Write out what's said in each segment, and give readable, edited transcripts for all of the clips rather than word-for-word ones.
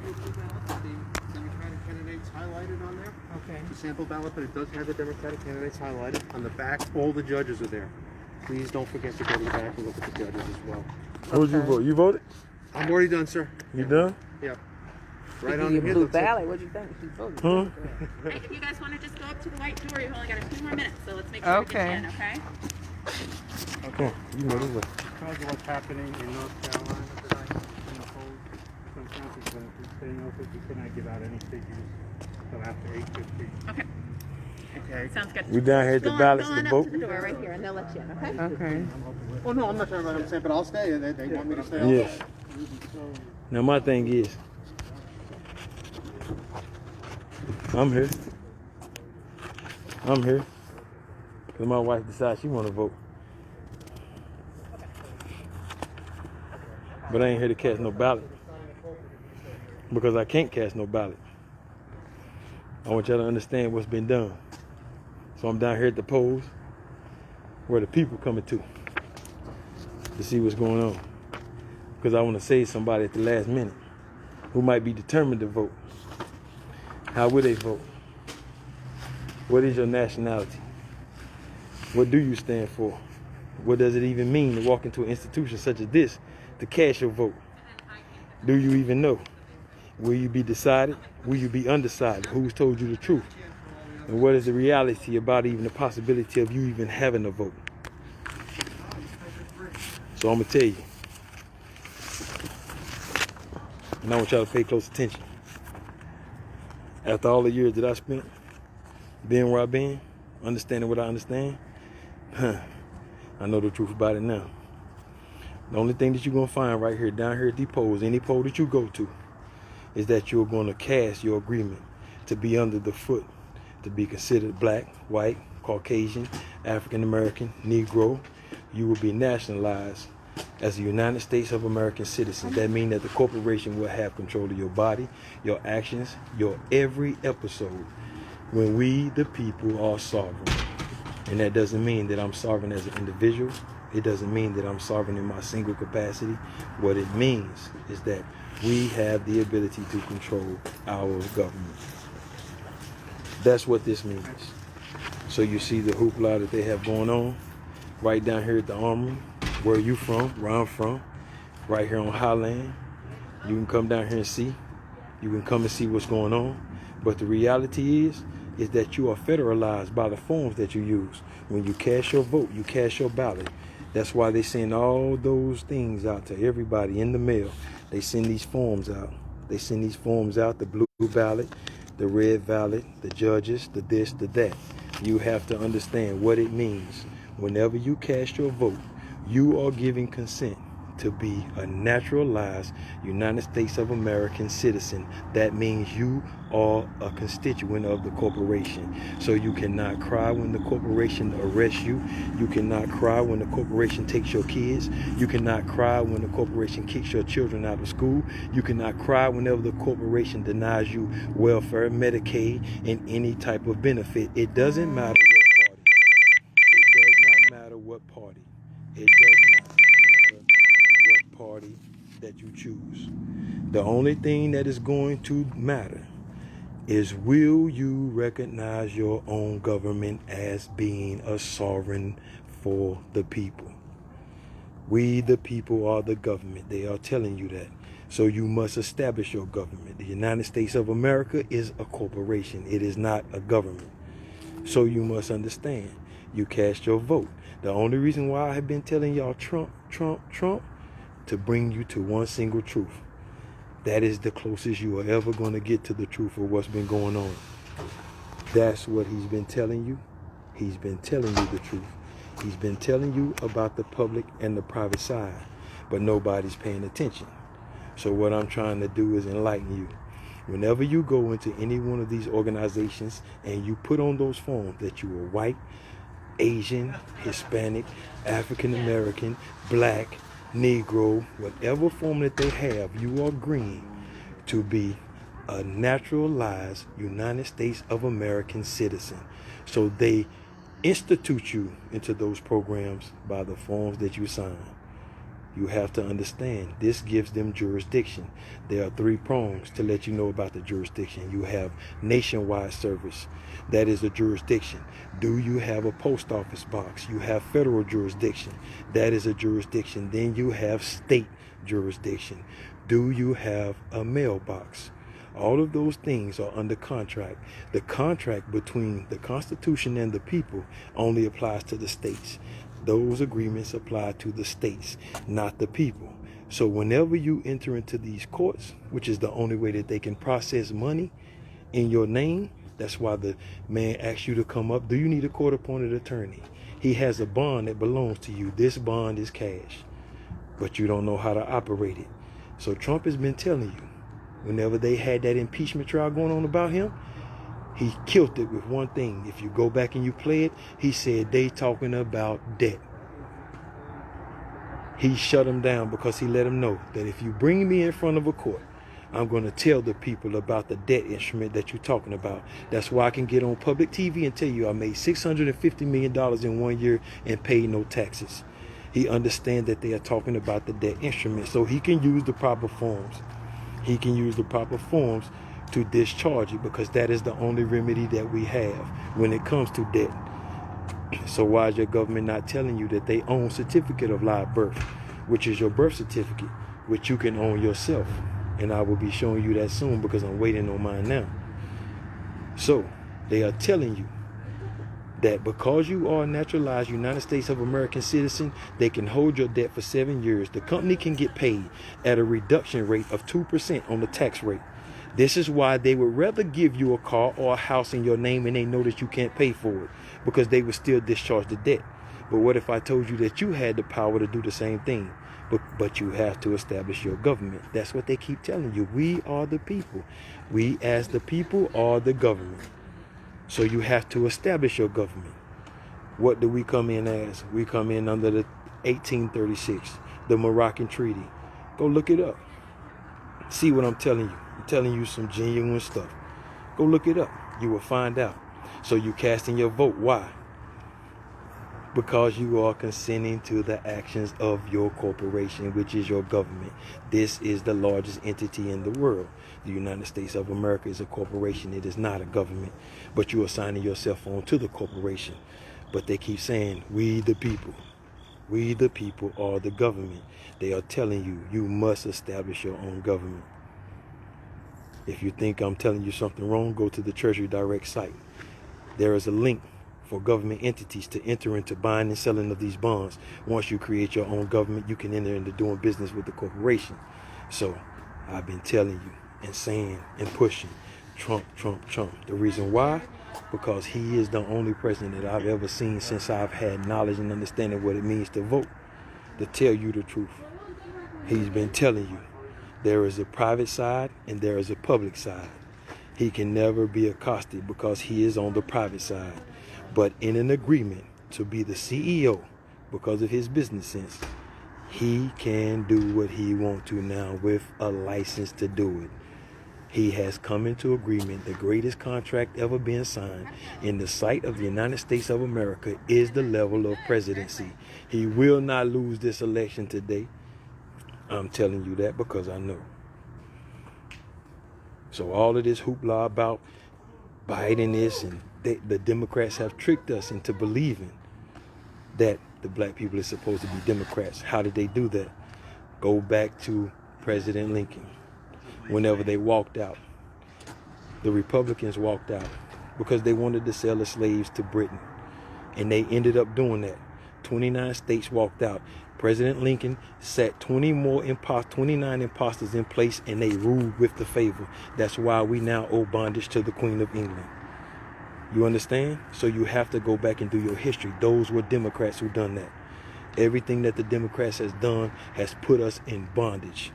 sample blue ballot with the Democratic candidates highlighted on there. Okay. The sample ballot, but it does have the Democratic candidates highlighted. On the back, all the judges are there. Please don't forget to go to the back and look at the judges as well. Who would you vote? You voted? I'm already done, sir. You done? Yeah. Right Right on on your here. blue looks like- ballot. What'd you think? He voted. Huh? Hey, if you guys want to just go up to the white door, you've only got a few more minutes, so let's make sure Okay. we get in, okay? Okay. You know this way. Because of what's happening in North Carolina tonight in the polls, some consequences. They know that you cannot give out any figures until after 8:15. Okay, Okay. sounds good. We down here at the ballots Go to on up vote. to the door right here, and they'll let you in, okay? Okay. Well, no, I'm not talking about what I'm saying, but I'll stay. They want me to stay. I'll Yes. stay. Now my thing is, I'm here. I'm here. Cause my wife decides she wanna vote. But I ain't here to cast no ballot. Because I can't cast no ballot. I want y'all to understand what's been done. So I'm down here at the polls where the people coming to see what's going on. Because I want to save somebody at the last minute who might be determined to vote. How will they vote? What is your nationality? What do you stand for? What does it even mean to walk into an institution such as this to cast your vote? Do you even know? Will you be decided? Will you be undecided? Who's told you the truth? And what is the reality about even the possibility of you even having a vote? So I'm going to tell you. And I want y'all to pay close attention. After all the years that I spent being where I've been, understanding what I understand, I know the truth about it now. The only thing that you're going to find right here, down here at the polls, any poll that you go to, is that you're going to cast your agreement to be under the foot, to be considered black, white, Caucasian, African American, Negro. You will be nationalized as a United States of American citizen. That means that the corporation will have control of your body, your actions, your every episode when we, the people, are sovereign. And that doesn't mean that I'm sovereign as an individual. It doesn't mean that I'm sovereign in my single capacity. What it means is that we have the ability to control our government. That's what this means. So you see the hoopla that they have going on right down here at the Armory. Where are you from? Where I'm from. Right here on Highland. You can come down here and see. You can come and see what's going on. But the reality is that you are federalized by the forms that you use. When you cast your vote, you cast your ballot. That's why they send all those things out to everybody in the mail. They send these forms out. They send these forms out, the blue ballot, the red ballot, the judges, the this, the that. You have to understand what it means. Whenever you cast your vote, you are giving consent to be a naturalized United States of American citizen. That means you are a constituent of the corporation. So you cannot cry when the corporation arrests you. You cannot cry when the corporation takes your kids. You cannot cry when the corporation kicks your children out of school. You cannot cry whenever the corporation denies you welfare, Medicaid, and any type of benefit. It doesn't matter what party. It does not matter what party. It does not matter what party that you choose. The only thing that is going to matter is, will you recognize your own government as being a sovereign for the people? We, the people, are the government. They are telling you that. So you must establish your government. The United States of America is a corporation. It is not a government. So you must understand. You cast your vote. The only reason why I have been telling y'all Trump, Trump, Trump, to bring you to one single truth. That is the closest you are ever going to get to the truth of what's been going on. That's what he's been telling you. He's been telling you the truth. He's been telling you about the public and the private side, but nobody's paying attention. So what I'm trying to do is enlighten you. Whenever you go into any one of these organizations and you put on those forms that you are white, Asian, Hispanic, African American, black, Negro, whatever form that they have, you are agreeing to be a naturalized United States of American citizen. So they institute you into those programs by the forms that you sign. You have to understand, this gives them jurisdiction. There are 3 prongs to let you know about the jurisdiction. You have nationwide service. That is a jurisdiction. Do you have a post office box? You have federal jurisdiction. That is a jurisdiction. Then you have state jurisdiction. Do you have a mailbox? All of those things are under contract. The contract between the Constitution and the people only applies to the states. Those agreements apply to the states, not the people. So whenever you enter into these courts, which is the only way that they can process money in your name, that's why the man asks you to come up. Do you need a court-appointed attorney? He has a bond that belongs to you. This bond is cash, but you don't know how to operate it. So Trump has been telling you, whenever they had that impeachment trial going on about him, he killed it with one thing. If you go back and you play it, he said they talking about debt. He shut him down because he let him know that if you bring me in front of a court, I'm going to tell the people about the debt instrument that you're talking about. That's why I can get on public TV and tell you I made $650 million in 1 year and paid no taxes. He understands that they are talking about the debt instrument, so he can use the proper forms. He can use the proper forms to discharge it, because that is the only remedy that we have when it comes to debt. So why is your government not telling you that they own certificate of live birth, which is your birth certificate, which you can own yourself? And I will be showing you that soon, because I'm waiting on mine now. So they are telling you that because you are a naturalized United States of American citizen, they can hold your debt for 7 years. The company can get paid at a reduction rate of 2% on the tax rate. This is why they would rather give you a car or a house in your name and they know that you can't pay for it, because they would still discharge the debt. But what if I told you that you had the power to do the same thing? But you have to establish your government. That's what they keep telling you. We are the people. We as the people are the government. So you have to establish your government. What do we come in as? We come in under the 1836, the Moroccan Treaty. Go look it up. See what I'm telling you. I'm telling you some genuine stuff. Go look it up. You will find out. So you casting your vote. Why? Because you are consenting to the actions of your corporation, which is your government. This is the largest entity in the world. The United States of America is a corporation. It is not a government. But you are signing yourself on to the corporation. But they keep saying, we the people. We the people are the government. They are telling you, you must establish your own government. If you think I'm telling you something wrong, go to the Treasury Direct site. There is a link for government entities to enter into buying and selling of these bonds. Once you create your own government, you can enter into doing business with the corporation. So I've been telling you and saying and pushing Trump, Trump, Trump. The reason why? Because he is the only president that I've ever seen since I've had knowledge and understanding what it means to vote, to tell you the truth. He's been telling you there is a private side and there is a public side. He can never be accosted because he is on the private side. But in an agreement to be the CEO, because of his business sense, he can do what he wants to now with a license to do it. He has come into agreement. The greatest contract ever being signed in the sight of the United States of America is the level of presidency. He will not lose this election today. I'm telling you that because I know. So all of this hoopla about Biden is, and the Democrats have tricked us into believing that the black people are supposed to be Democrats. How did they do that? Go back to President Lincoln. Whenever they walked out, the Republicans walked out because they wanted to sell the slaves to Britain. And they ended up doing that. 29 states walked out. President Lincoln sat 29 imposters in place, and they ruled with the favor. That's why we now owe bondage to the Queen of England. You understand? So you have to go back and do your history. Those were Democrats who done that. Everything that the Democrats has done has put us in bondage.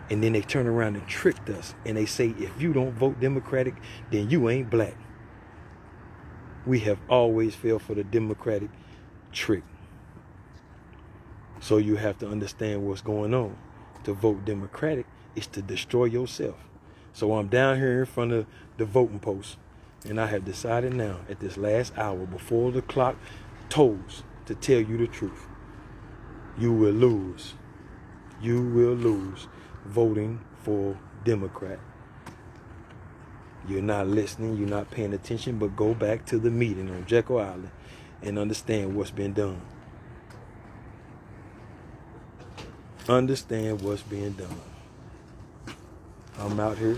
And then they turn around and tricked us. And they say, if you don't vote Democratic, then you ain't black. We have always fell for the Democratic trick. So you have to understand what's going on. To vote Democratic is to destroy yourself. So I'm down here in front of the voting post. And I have decided now, at this last hour, before the clock tolls, to tell you the truth. you will lose. You will lose voting for Democrat. You're not listening, you're not paying attention, but go back to the meeting on Jekyll Island and understand what's been done. Understand what's being done. I'm out here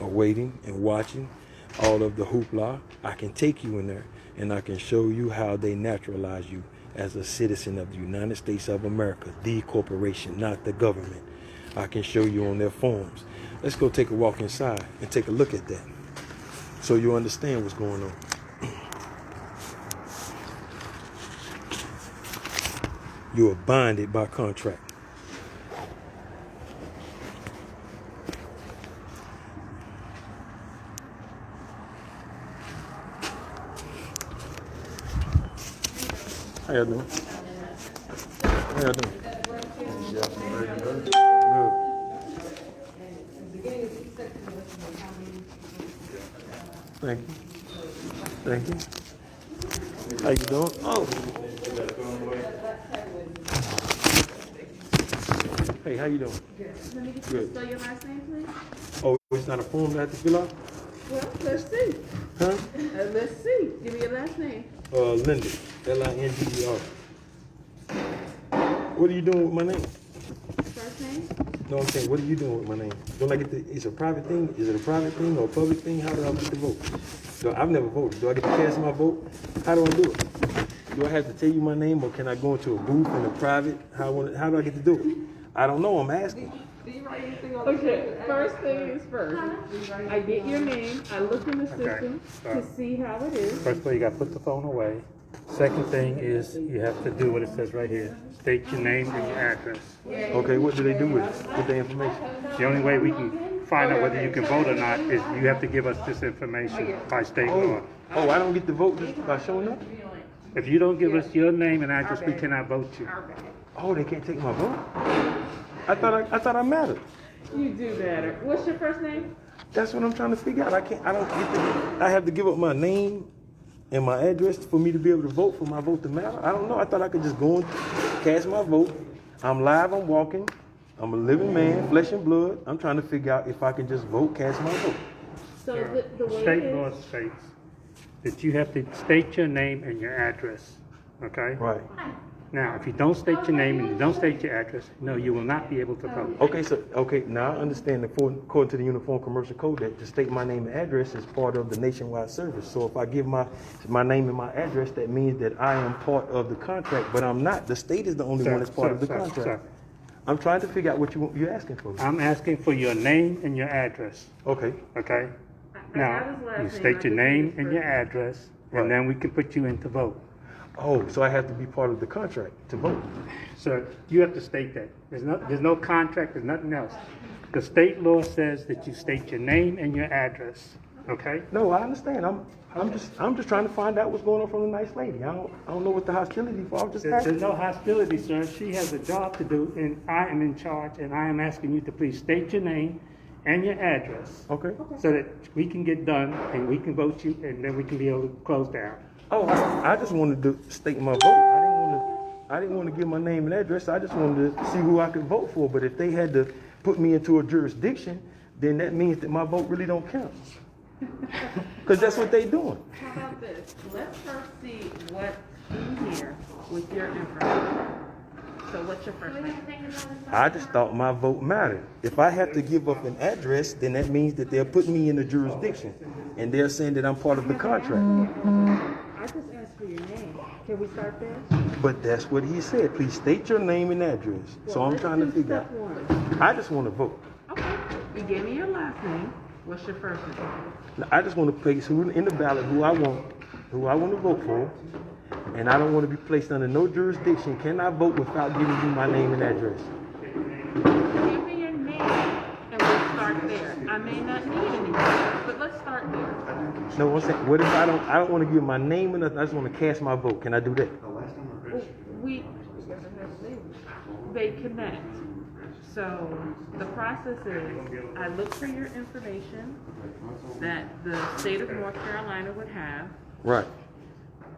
awaiting and watching all of the hoopla. I can take you in there and I can show you how they naturalize you as a citizen of the United States of America, the corporation, not the government. I can show you on their forms. Let's go take a walk inside and take a look at that so you understand what's going on. You are bonded by contract. How y'all doing? How y'all doing? Good. Thank you. Thank you. How you doing? Oh. Hey, how you doing? Let me get you Good. to spell your last name, please. Oh, it's not a form that I have to fill out? Well, let's see. Huh? Let's see. Give me your last name. Lindy. L-I-N-D-E-R. What are you doing with my name? First name? No, I'm saying, what are you doing with my name? Don't I get the, it's a private thing? Is it a private thing or a public thing? How do I get to vote? So I've never voted. Do I get to cast my vote? How do I do it? Do I have to tell you my name or can I go into a booth in a private? How do I get to do it? I don't know, I'm asking. Okay, first thing is first. I get your name, I look in the system to see how it is. First of all, you gotta put the phone away. Second thing is you have to do what it says right here. State your name and your address. Okay, what do they do with it? With the information? The only way we can find out whether you can vote or not is you have to give us this information by state law. Oh, I don't get to vote just by showing up? If you don't give us your name and address, we cannot vote you. Oh, they can't take my vote? I thought I mattered. You do better. What's your first name? That's what I'm trying to figure out. I have to give up my name and my address for me to be able to vote, for my vote to matter. I don't know. I thought I could just go and cast my vote. I'm live, I'm walking. I'm a living man, flesh and blood. I'm trying to figure out if I can just vote, cast my vote. So the way State it law is, states that you have to state your name and your address, okay? Right. Now, if you don't state your name and you don't state your address, no, you will not be able to vote. Okay, now I understand according to the Uniform Commercial Code that to state my name and address is part of the nationwide service. So if I give my name and my address, that means that I am part of the contract, but I'm not. The state is the only one that's part of the contract. Sir. I'm trying to figure out what you're asking for. I'm asking for your name and your address, Okay. okay? I Now, got his last you name, state I your just name need his and your first address, Right. and then we can put you in to vote. Oh, so I have to be part of the contract to vote. So you have to state that. There's no contract, there's nothing else. The state law says that you state your name and your address, okay? No, I understand. I'm just trying to find out what's going on from the nice lady. I don't know what the hostility for. I'm just There's asking. no hostility, sir. She has a job to do, and I am in charge, and I am asking you to please state your name and your address Okay. so that we can get done and we can vote you, and then we can be able to close down. Oh, I just wanted to state my vote. I didn't want to give my name and address. I just wanted to see who I could vote for. But if they had to put me into a jurisdiction, then that means that my vote really don't count. Because that's what they doing. How about this? Let's first see what's in here with your information. So what's your first name? I just thought my vote mattered. If I have to give up an address, then that means that they're putting me in a jurisdiction. And they're saying that I'm part of the contract. I just asked for your name. Can we start there? But that's what he said. Please state your name and address. So Well, I'm let's trying to do figure step out. one. I just want to vote. Okay. You gave me your last name. What's your first name? I just want to place who in the ballot who I want to vote for, and I don't want to be placed under no jurisdiction. Can I vote without giving you my name and address? Give me your name, and we'll start there. I may not need anything, but let's start there. No, I'm saying, what if I don't want to give my name and nothing? I just want to cast my vote. Can I do that? They connect. So the process is, I look for your information that the state of North Carolina would have, Right.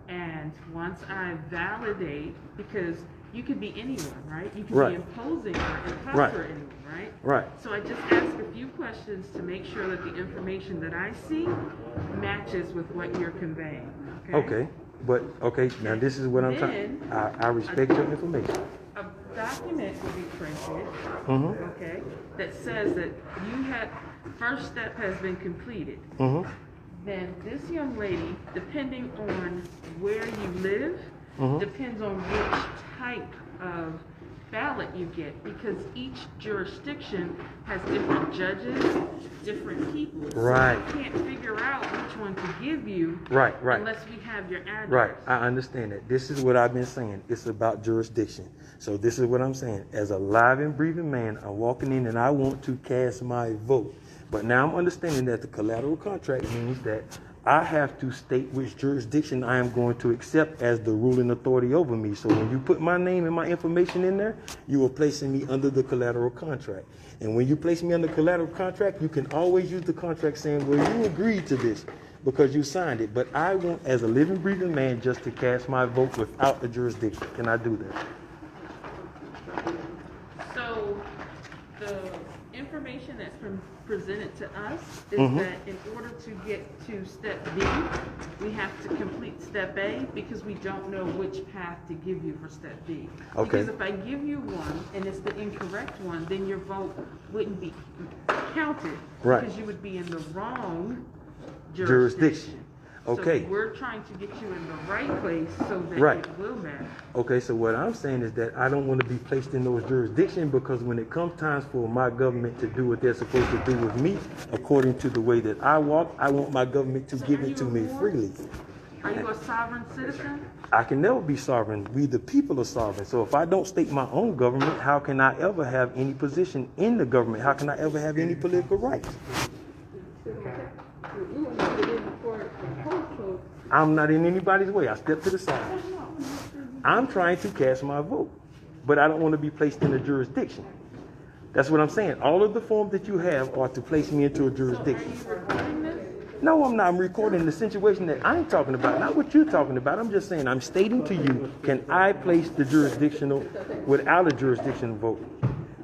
and once I validate, because you could be anyone, right? You could Right. be imposing or imposter Right. anyone, right? Right. So I just ask a few questions to make sure that the information that I see matches with what you're conveying. Okay. But okay, now this is what I'm trying. I respect your information. A document will be printed, Mm-hmm. okay, that says that first step has been completed. Mm-hmm. Then this young lady, depending on where you live, depends on which type of ballot you get, because each jurisdiction has different judges, different people. Right. So we can't figure out which one to give you Right. unless we have your address. Right, I understand that. This is what I've been saying. It's about jurisdiction. So this is what I'm saying. As a live and breathing man, I'm walking in and I want to cast my vote. But now I'm understanding that the collateral contract means that I have to state which jurisdiction I am going to accept as the ruling authority over me. So when you put my name and my information in there, you are placing me under the collateral contract. And when you place me under collateral contract, you can always use the contract saying, well, you agreed to this because you signed it. But I want, as a living, breathing man, just to cast my vote without the jurisdiction. Can I do that? So the information that's presented to us is that in order to get to step B, we have to complete step A because we don't know which path to give you for step B. Okay. Because if I give you one and it's the incorrect one, then your vote wouldn't be counted. Right. Because you would be in the wrong Jurisdiction. Okay. So we're trying to get you in the right place so that Right. it will matter. Okay, so what I'm saying is that I don't want to be placed in those jurisdictions because when it comes times for my government to do what they're supposed to do with me, according to the way that I walk, I want my government to give it to me freely. Are you a sovereign citizen? I can never be sovereign. We the people are sovereign. So if I don't state my own government, how can I ever have any position in the government? How can I ever have any political rights? I'm not in anybody's way. I step to the side. I'm trying to cast my vote, but I don't want to be placed in a jurisdiction. That's what I'm saying. All of the forms that you have are to place me into a jurisdiction. Are you recording this? No, I'm not. I'm recording the situation that I'm talking about, not what you're talking about. I'm just saying, I'm stating to you, can I place the jurisdictional without a jurisdictional vote?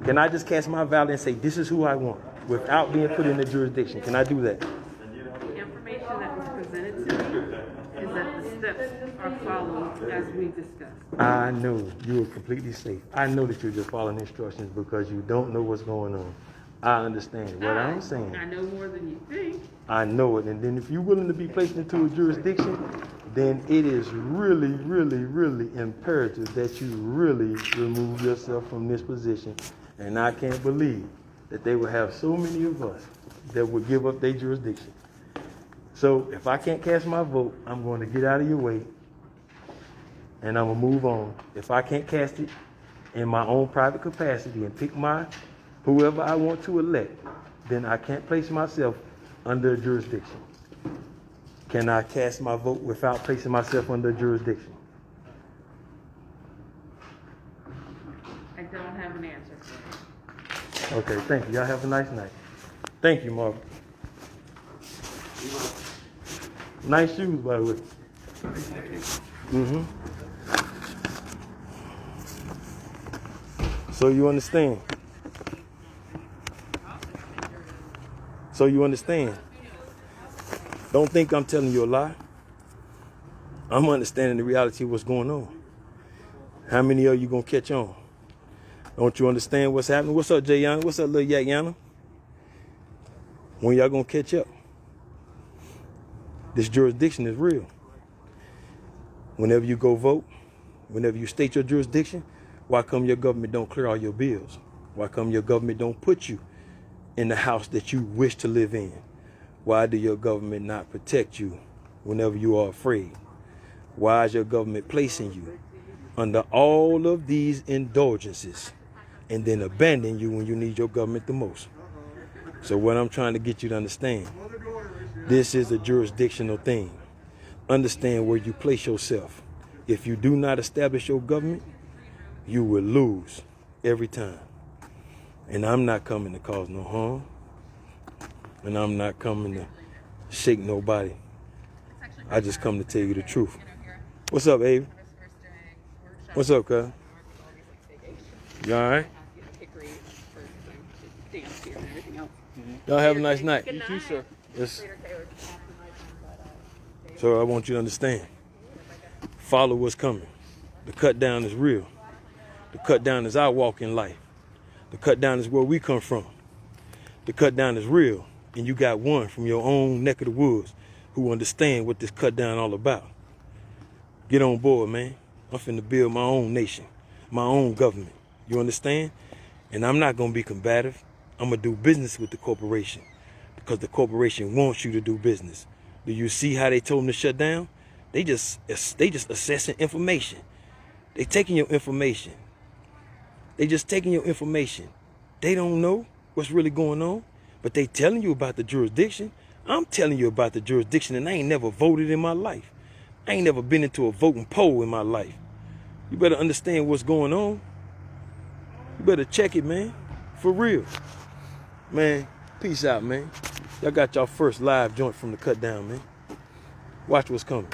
Can I just cast my ballot and say, this is who I want, without being put in the jurisdiction? Can I do that? The information that was presented to me is that the steps are followed as we discussed. I know you are completely safe. I know that you're just following instructions because you don't know what's going on. I understand what I'm saying. I know more than you think. I know it. And then if you're willing to be placed into a jurisdiction, then it is really, really, really imperative that you really remove yourself from this position. And I can't believe that they will have so many of us that will give up their jurisdiction. So if I can't cast my vote, I'm going to get out of your way and I'm going to move on. If I can't cast it in my own private capacity and pick whoever I want to elect, then I can't place myself under a jurisdiction. Can I cast my vote without placing myself under a jurisdiction? I don't have an answer for you. Okay, thank you. Y'all have a nice night. Thank you, Marvin. Nice shoes, by the way. Mm-hmm. So you understand? So you understand? Don't think I'm telling you a lie. I'm understanding the reality of what's going on. How many of you gonna catch on? Don't you understand what's happening? What's up, Jay Yana? What's up, Lil Yak Yana? When y'all gonna catch up? This jurisdiction is real. Whenever you go vote, whenever you state your jurisdiction, why come your government don't clear all your bills? Why come your government don't put you in the house that you wish to live in? Why do your government not protect you whenever you are afraid? Why is your government placing you under all of these indulgences and then abandon you when you need your government the most? So what I'm trying to get you to understand, this is a jurisdictional thing. Understand where you place yourself. If you do not establish your government, you will lose every time. And I'm not coming to cause no harm. And I'm not coming to shake nobody. I just come to tell you the truth. What's up, Abe? What's up, cuz? You all right? Hickory for the dance here and everything else. Y'all have a nice night. Good night. sir. Yes. Later, Taylor. So I want you to understand. Follow what's coming. The cut down is real. The cut down is our walk in life. The cut down is where we come from. The cut down is real. And you got one from your own neck of the woods who understand what this cut down all about. Get on board, man. I'm finna build my own nation, my own government. You understand? And I'm not gonna be combative. I'm gonna do business with the corporation because the corporation wants you to do business. Do you see how they told them to shut down? They just assessing information. They taking your information. They just taking your information. They don't know what's really going on, but they telling you about the jurisdiction. I'm telling you about the jurisdiction, and I ain't never voted in my life. I ain't never been into a voting poll in my life. You better understand what's going on. You better check it, man. For real. Man, peace out, man. Y'all got y'all first live joint from the cut down, man. Watch what's coming.